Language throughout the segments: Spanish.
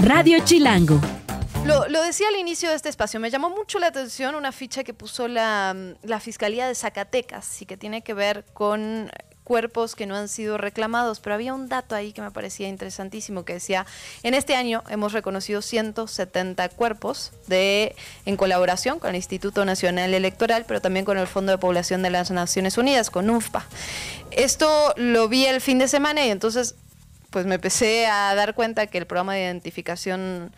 Radio Chilango. Lo decía al inicio de este espacio, me llamó mucho la atención una ficha que puso la Fiscalía de Zacatecas y que tiene que ver con cuerpos que no han sido reclamados, pero había un dato ahí que me parecía interesantísimo que decía, en este año hemos reconocido 170 cuerpos en colaboración con el Instituto Nacional Electoral, pero también con el Fondo de Población de las Naciones Unidas, con UNFPA. Esto lo vi el fin de semana y entonces pues me empecé a dar cuenta que el programa de identificación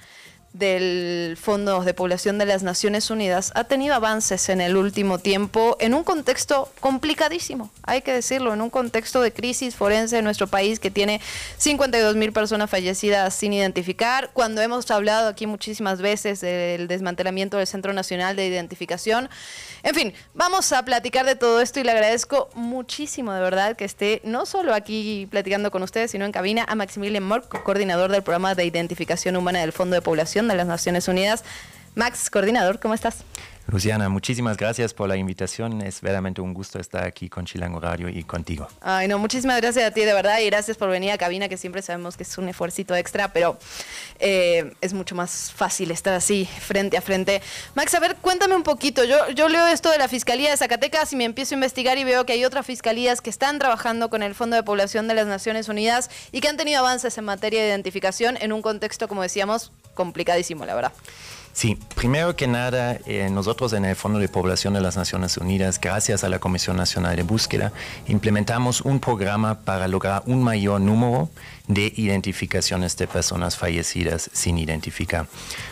del Fondo de Población de las Naciones Unidas ha tenido avances en el último tiempo en un contexto complicadísimo, hay que decirlo, en un contexto de crisis forense en nuestro país que tiene 52,000 personas fallecidas sin identificar, cuando hemos hablado aquí muchísimas veces del desmantelamiento del Centro Nacional de Identificación. En fin, vamos a platicar de todo esto y le agradezco muchísimo de verdad que esté no solo aquí platicando con ustedes, sino en cabina a Maximilian Mork, coordinador del programa de identificación humana del Fondo de Población de las Naciones Unidas. Max, coordinador, ¿cómo estás? Luciana, muchísimas gracias por la invitación. Es verdaderamente un gusto estar aquí con Chilango Radio y contigo. Ay, no, muchísimas gracias a ti, de verdad, y gracias por venir a cabina, que siempre sabemos que es un esfuercito extra, pero es mucho más fácil estar así, frente a frente. Max, a ver, cuéntame un poquito. Yo leo esto de la Fiscalía de Zacatecas y me empiezo a investigar y veo que hay otras fiscalías que están trabajando con el Fondo de Población de las Naciones Unidas y que han tenido avances en materia de identificación en un contexto, como decíamos, complicadísimo, la verdad. Sí, primero que nada, nosotros en el Fondo de Población de las Naciones Unidas, gracias a la Comisión Nacional de Búsqueda, implementamos un programa para lograr un mayor número de identificaciones de personas fallecidas sin identificar.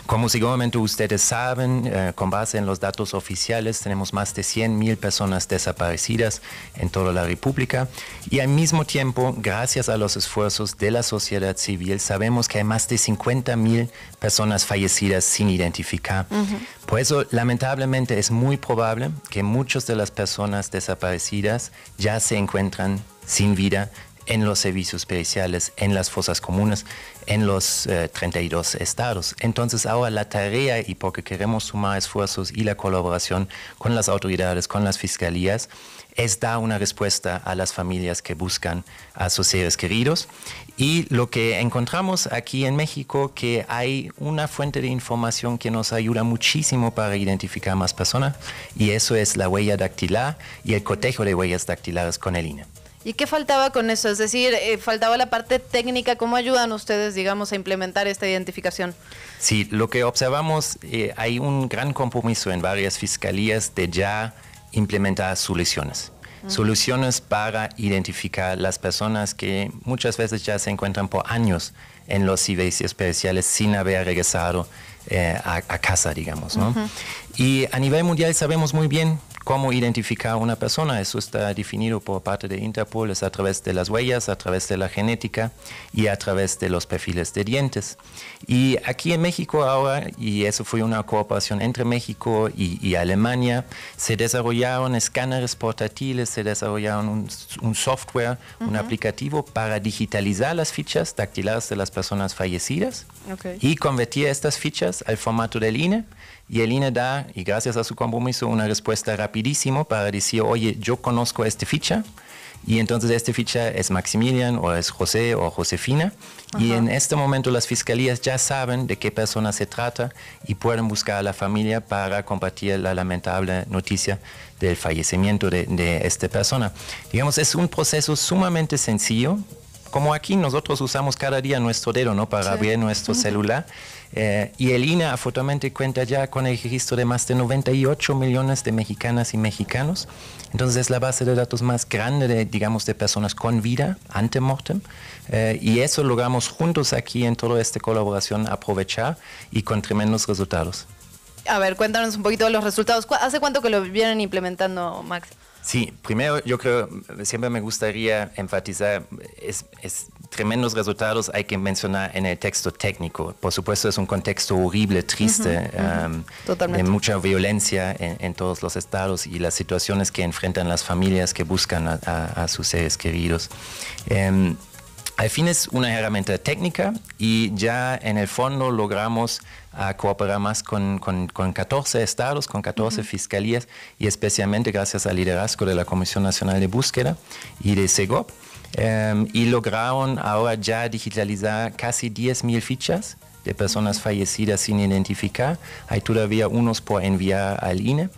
Como seguramente ustedes saben, con base en los datos oficiales, tenemos más de 100,000 personas desaparecidas en toda la República y al mismo tiempo, gracias a los esfuerzos de la sociedad civil, sabemos que hay más de 50,000 personas fallecidas sin identificar. Por eso, lamentablemente, es muy probable que muchas de las personas desaparecidas ya se encuentran sin vida en los servicios periciales, en las fosas comunes, en los 32 estados. Entonces ahora la tarea, y porque queremos sumar esfuerzos y la colaboración con las autoridades, con las fiscalías, es dar una respuesta a las familias que buscan a sus seres queridos. Y lo que encontramos aquí en México, que hay una fuente de información que nos ayuda muchísimo para identificar más personas, y eso es la huella dactilar y el cotejo de huellas dactilares con el INE. ¿Y qué faltaba con eso? Es decir, faltaba la parte técnica. ¿Cómo ayudan ustedes, digamos, a implementar esta identificación? Sí, lo que observamos, hay un gran compromiso en varias fiscalías de ya implementar soluciones. Soluciones para identificar las personas que muchas veces ya se encuentran por años en los servicios periciales sin haber regresado a casa, digamos, ¿no? Y a nivel mundial sabemos muy bien cómo identificar a una persona. Eso está definido por parte de Interpol, es a través de las huellas, a través de la genética y a través de los perfiles de dientes. Y aquí en México ahora, y eso fue una cooperación entre México y Alemania, se desarrollaron escáneres portátiles, se desarrollaron un software, un aplicativo para digitalizar las fichas dactilares de las personas fallecidas y convertir estas fichas al formato del INE. Y el INE da, y gracias a su compromiso, una respuesta rapidísimo para decir, oye, yo conozco esta ficha, y entonces esta ficha es Maximilian, o es José, o Josefina, y en este momento las fiscalías ya saben de qué persona se trata y pueden buscar a la familia para compartir la lamentable noticia del fallecimiento de esta persona. Digamos, es un proceso sumamente sencillo, como aquí nosotros usamos cada día nuestro dedo, ¿no?, para abrir nuestro celular. Y el INE afortunadamente cuenta ya con el registro de más de 98 millones de mexicanas y mexicanos. Entonces es la base de datos más grande de personas con vida, ante-mortem. Y eso logramos juntos aquí en toda esta colaboración aprovechar y con tremendos resultados. A ver, cuéntanos un poquito de los resultados. ¿Hace cuánto que lo vienen implementando, Max? Sí, primero yo creo, siempre me gustaría enfatizar, es tremendos resultados hay que mencionar en el texto técnico. Por supuesto es un contexto horrible, triste, de mucha violencia en todos los estados y las situaciones que enfrentan las familias que buscan a sus seres queridos. Al fin es una herramienta técnica y ya en el fondo logramos cooperar más con 14 estados, con 14 fiscalías y especialmente gracias al liderazgo de la Comisión Nacional de Búsqueda y de SEGOP. y lograron ahora ya digitalizar casi 10.000 fichas de personas fallecidas sin identificar. Hay todavía unos por enviar al INE,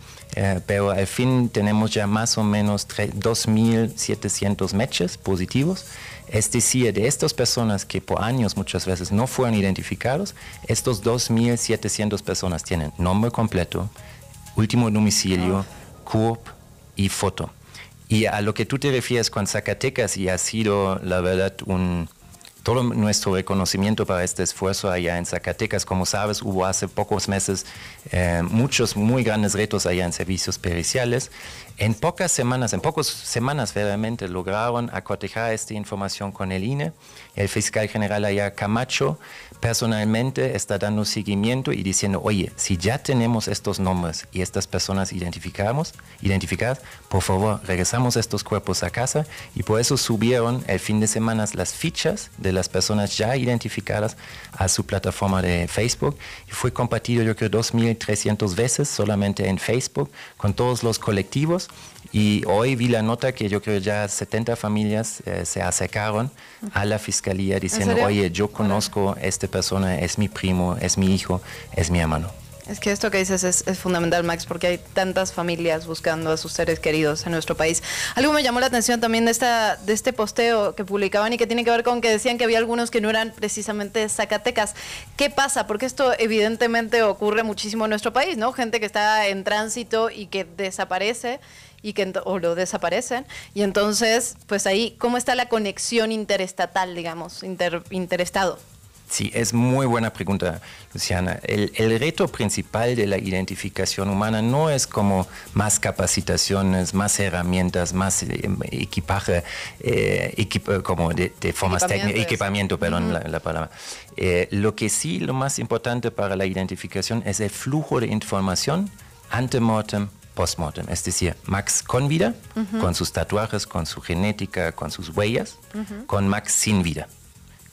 pero al fin tenemos ya más o menos 2.700 matches positivos. Es decir, de estas personas que por años muchas veces no fueron identificados, estos 2.700 personas tienen nombre completo, último domicilio, CURP y foto. Y a lo que tú te refieres con Zacatecas, y ha sido, la verdad, todo nuestro reconocimiento para este esfuerzo allá en Zacatecas. Como sabes, hubo hace pocos meses muchos muy grandes retos allá en servicios periciales. En pocas semanas realmente lograron acotejar esta información con el INE. El fiscal general allá, Camacho, personalmente está dando seguimiento y diciendo, oye, si ya tenemos estos nombres y estas personas identificadas, por favor, regresamos estos cuerpos a casa, y por eso subieron el fin de semana las fichas de las personas ya identificadas a su plataforma de Facebook, y fue compartido yo creo 2.300 veces solamente en Facebook con todos los colectivos. Y hoy vi la nota que yo creo ya 70 familias se acercaron a la fiscalía diciendo, oye, yo conozco a esta persona, es mi primo, es mi hijo, es mi hermano. Es que esto que dices es fundamental, Max, porque hay tantas familias buscando a sus seres queridos en nuestro país. Algo me llamó la atención también de este posteo que publicaban y que tiene que ver con que decían que había algunos que no eran precisamente Zacatecas. ¿Qué pasa? Porque esto evidentemente ocurre muchísimo en nuestro país, ¿no? Gente que está en tránsito y que desaparece o lo desaparecen, y entonces, pues ahí, ¿cómo está la conexión interestatal, digamos, interestado? Sí, es muy buena pregunta, Luciana. El reto principal de la identificación humana no es como más capacitaciones, más herramientas, más equipaje, como de formas técnicas, equipamiento, perdón, la palabra. Lo que sí, lo más importante para la identificación es el flujo de información ante-mortem, post-mortem, es decir, Max con vida, con sus tatuajes, con su genética, con sus huellas, con Max sin vida.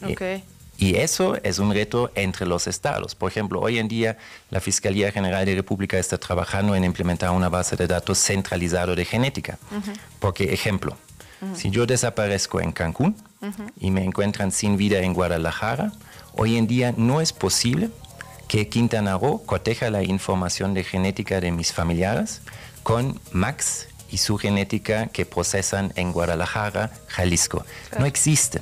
Okay. Y eso es un reto entre los estados. Por ejemplo, hoy en día la Fiscalía General de la República está trabajando en implementar una base de datos centralizada de genética. Porque, ejemplo, si yo desaparezco en Cancún y me encuentran sin vida en Guadalajara, hoy en día no es posible que Quintana Roo coteja la información de genética de mis familiares con Max y su genética que procesan en Guadalajara, Jalisco. No existe.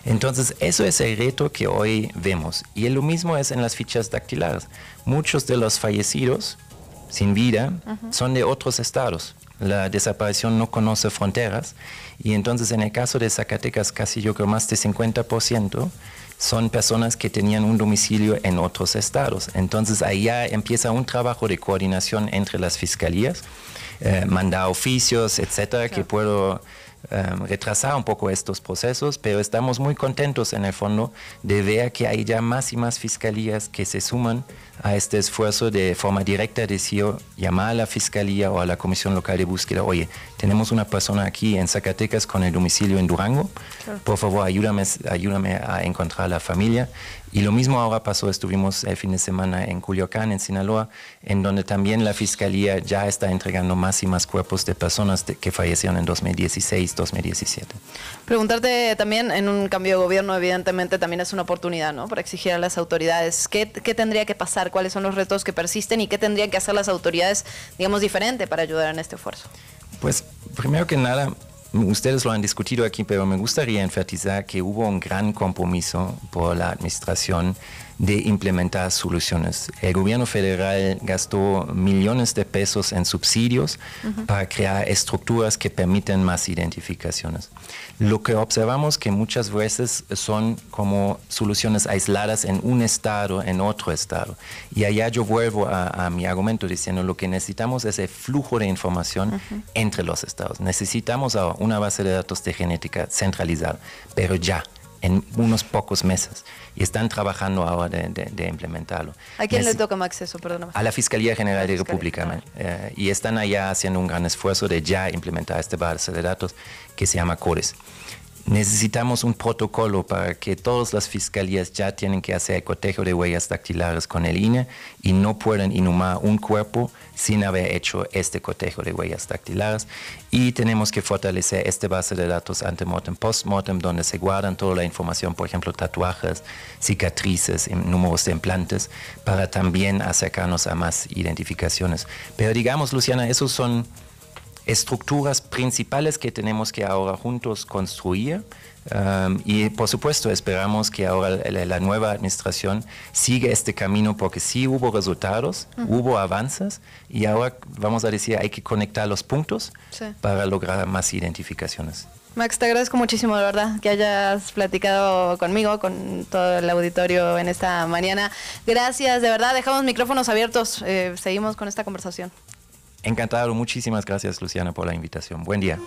Entonces, eso es el reto que hoy vemos. Y lo mismo es en las fichas dactilares. Muchos de los fallecidos sin vida son de otros estados. La desaparición no conoce fronteras. Y entonces, en el caso de Zacatecas, casi yo creo más de 50% son personas que tenían un domicilio en otros estados. Entonces, ahí ya empieza un trabajo de coordinación entre las fiscalías, mandar oficios, etcétera, que puedo retrasar un poco estos procesos, pero estamos muy contentos en el fondo de ver que hay ya más y más fiscalías que se suman a este esfuerzo de forma directa, decir, llamar a la fiscalía o a la Comisión Local de Búsqueda, oye, tenemos una persona aquí en Zacatecas con el domicilio en Durango, por favor ayúdame a encontrar a la familia. Y lo mismo ahora pasó, estuvimos el fin de semana en Culiacán, en Sinaloa, en donde también la Fiscalía ya está entregando más y más cuerpos de personas que fallecieron en 2016, 2017. Preguntarte también, en un cambio de gobierno, evidentemente también es una oportunidad, ¿no?, para exigir a las autoridades. ¿Qué tendría que pasar? ¿Cuáles son los retos que persisten? ¿Y qué tendrían que hacer las autoridades, digamos, diferente para ayudar en este esfuerzo? Pues, primero que nada, ustedes lo han discutido aquí, pero me gustaría enfatizar que hubo un gran compromiso por la administración de implementar soluciones. El gobierno federal gastó millones de pesos en subsidios para crear estructuras que permiten más identificaciones. Lo que observamos que muchas veces son como soluciones aisladas en un estado, en otro estado. Y allá yo vuelvo a mi argumento diciendo lo que necesitamos es el flujo de información entre los estados. Necesitamos ahora una base de datos de genética centralizada, pero ya, en unos pocos meses, y están trabajando ahora de implementarlo. ¿A quién le toca, Max, eso? Perdóname. A la Fiscalía General de la República. Y están allá haciendo un gran esfuerzo de ya implementar esta base de datos que se llama CODES. necesitamos un protocolo para que todas las fiscalías ya tienen que hacer el cotejo de huellas dactilares con el INE y no pueden inhumar un cuerpo sin haber hecho este cotejo de huellas dactilares. Y tenemos que fortalecer esta base de datos ante-mortem, post-mortem, donde se guardan toda la información, por ejemplo, tatuajes, cicatrices, números de implantes, para también acercarnos a más identificaciones. Pero digamos, Luciana, esos son estructuras principales que tenemos que ahora juntos construir y por supuesto esperamos que ahora la nueva administración siga este camino porque sí hubo resultados, hubo avances y ahora vamos a decir hay que conectar los puntos para lograr más identificaciones. Max, te agradezco muchísimo, de verdad, que hayas platicado conmigo, con todo el auditorio en esta mañana. Gracias, de verdad, dejamos micrófonos abiertos, seguimos con esta conversación. Encantado, muchísimas gracias Luciana por la invitación. Buen día.